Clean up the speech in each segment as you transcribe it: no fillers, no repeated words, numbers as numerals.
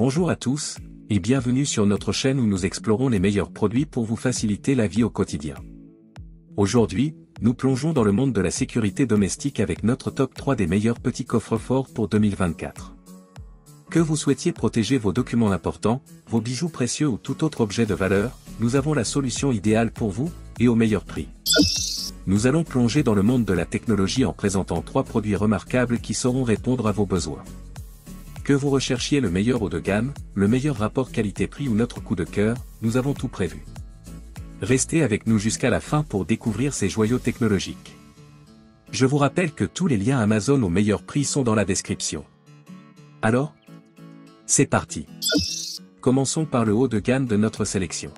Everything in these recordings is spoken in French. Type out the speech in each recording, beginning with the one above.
Bonjour à tous, et bienvenue sur notre chaîne où nous explorons les meilleurs produits pour vous faciliter la vie au quotidien. Aujourd'hui, nous plongeons dans le monde de la sécurité domestique avec notre top 3 des meilleurs petits coffres-forts pour 2024. Que vous souhaitiez protéger vos documents importants, vos bijoux précieux ou tout autre objet de valeur, nous avons la solution idéale pour vous, et au meilleur prix. Nous allons plonger dans le monde de la technologie en présentant 3 produits remarquables qui sauront répondre à vos besoins. Que vous recherchiez le meilleur haut de gamme, le meilleur rapport qualité-prix ou notre coup de cœur, nous avons tout prévu. Restez avec nous jusqu'à la fin pour découvrir ces joyaux technologiques. Je vous rappelle que tous les liens Amazon au meilleur prix sont dans la description. Alors, c'est parti. Commençons par le haut de gamme de notre sélection.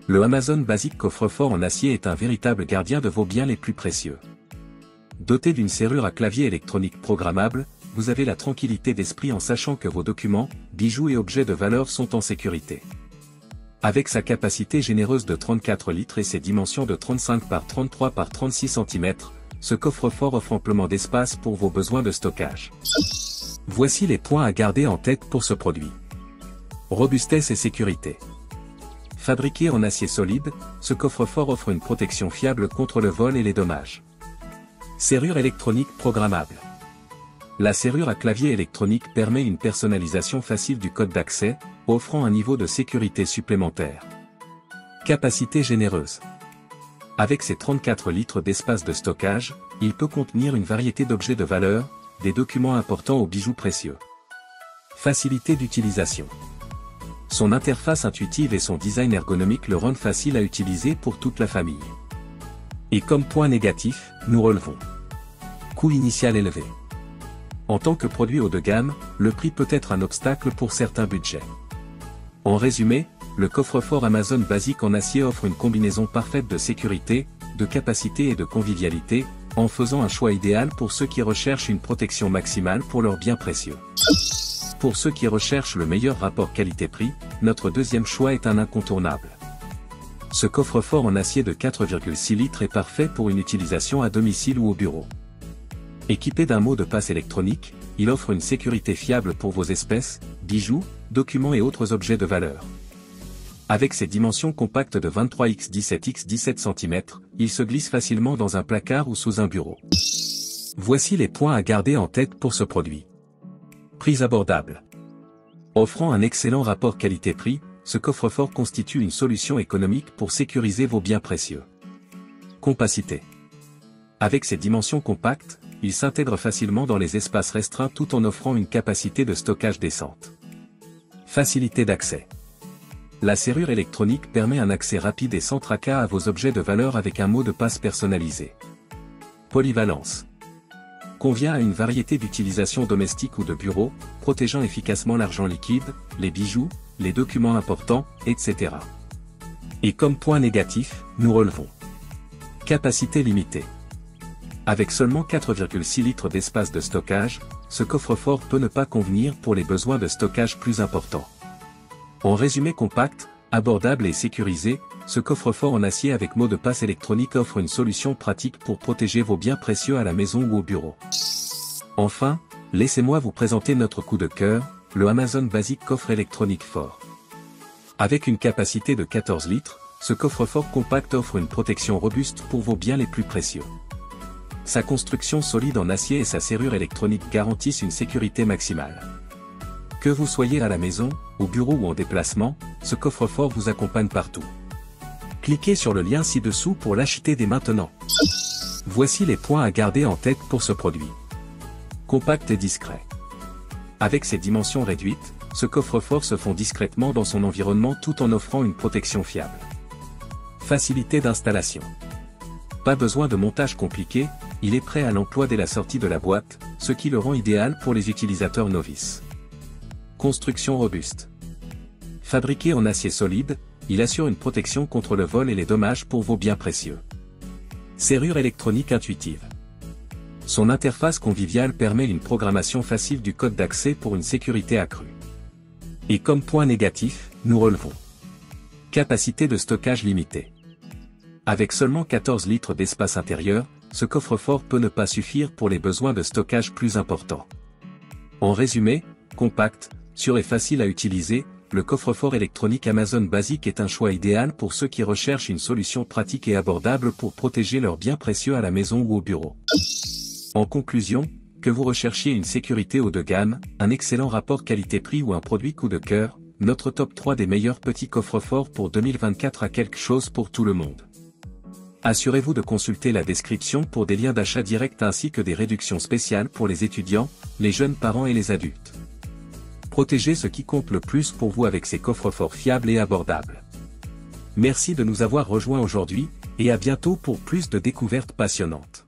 Le Amazon Basic coffre-fort en acier est un véritable gardien de vos biens les plus précieux. Doté d'une serrure à clavier électronique programmable, vous avez la tranquillité d'esprit en sachant que vos documents, bijoux et objets de valeur sont en sécurité. Avec sa capacité généreuse de 34 litres et ses dimensions de 35 par 33 par 36 cm, ce coffre-fort offre amplement d'espace pour vos besoins de stockage. Voici les points à garder en tête pour ce produit. Robustesse et sécurité. Fabriqué en acier solide, ce coffre-fort offre une protection fiable contre le vol et les dommages. Serrure électronique programmable. La serrure à clavier électronique permet une personnalisation facile du code d'accès, offrant un niveau de sécurité supplémentaire. Capacité généreuse. Avec ses 34 litres d'espace de stockage, il peut contenir une variété d'objets de valeur, des documents importants aux bijoux précieux. Facilité d'utilisation. Son interface intuitive et son design ergonomique le rendent facile à utiliser pour toute la famille. Et comme point négatif, nous relevons. Coût initial élevé. En tant que produit haut de gamme, le prix peut être un obstacle pour certains budgets. En résumé, le coffre-fort Amazon Basic en acier offre une combinaison parfaite de sécurité, de capacité et de convivialité, en faisant un choix idéal pour ceux qui recherchent une protection maximale pour leurs biens précieux. Pour ceux qui recherchent le meilleur rapport qualité-prix, notre deuxième choix est un incontournable. Ce coffre-fort en acier de 4,6 litres est parfait pour une utilisation à domicile ou au bureau. Équipé d'un mot de passe électronique, il offre une sécurité fiable pour vos espèces, bijoux, documents et autres objets de valeur. Avec ses dimensions compactes de 23 x 17 x 17 cm, il se glisse facilement dans un placard ou sous un bureau. Voici les points à garder en tête pour ce produit. Prix abordable. Offrant un excellent rapport qualité-prix, ce coffre-fort constitue une solution économique pour sécuriser vos biens précieux. Compacité. Avec ses dimensions compactes, il s'intègre facilement dans les espaces restreints tout en offrant une capacité de stockage décente. Facilité d'accès. La serrure électronique permet un accès rapide et sans tracas à vos objets de valeur avec un mot de passe personnalisé. Polyvalence. Convient à une variété d'utilisations domestiques ou de bureau, protégeant efficacement l'argent liquide, les bijoux, les documents importants, etc. Et comme point négatif, nous relevons. Capacité limitée. Avec seulement 4,6 litres d'espace de stockage, ce coffre-fort peut ne pas convenir pour les besoins de stockage plus importants. En résumé compact, abordable et sécurisé, ce coffre-fort en acier avec mot de passe électronique offre une solution pratique pour protéger vos biens précieux à la maison ou au bureau. Enfin, laissez-moi vous présenter notre coup de cœur, le Amazon Basic coffre électronique fort. Avec une capacité de 14 litres, ce coffre-fort compact offre une protection robuste pour vos biens les plus précieux. Sa construction solide en acier et sa serrure électronique garantissent une sécurité maximale. Que vous soyez à la maison, au bureau ou en déplacement, ce coffre-fort vous accompagne partout. Cliquez sur le lien ci-dessous pour l'acheter dès maintenant. Voici les points à garder en tête pour ce produit. Compact et discret. Avec ses dimensions réduites, ce coffre-fort se fond discrètement dans son environnement tout en offrant une protection fiable. Facilité d'installation. Pas besoin de montage compliqué, il est prêt à l'emploi dès la sortie de la boîte, ce qui le rend idéal pour les utilisateurs novices. Construction robuste. Fabriqué en acier solide, il assure une protection contre le vol et les dommages pour vos biens précieux. Serrure électronique intuitive. Son interface conviviale permet une programmation facile du code d'accès pour une sécurité accrue. Et comme point négatif, nous relevons. Capacité de stockage limitée. Avec seulement 14 litres d'espace intérieur, ce coffre-fort peut ne pas suffire pour les besoins de stockage plus importants. En résumé, compact, Sûr et facile à utiliser, le coffre-fort électronique Amazon Basic est un choix idéal pour ceux qui recherchent une solution pratique et abordable pour protéger leurs biens précieux à la maison ou au bureau. En conclusion, que vous recherchiez une sécurité haut de gamme, un excellent rapport qualité-prix ou un produit coup de cœur, notre top 3 des meilleurs petits coffres-forts pour 2024 a quelque chose pour tout le monde. Assurez-vous de consulter la description pour des liens d'achat directs ainsi que des réductions spéciales pour les étudiants, les jeunes parents et les adultes. Protégez ce qui compte le plus pour vous avec ces coffres-forts fiables et abordables. Merci de nous avoir rejoints aujourd'hui, et à bientôt pour plus de découvertes passionnantes.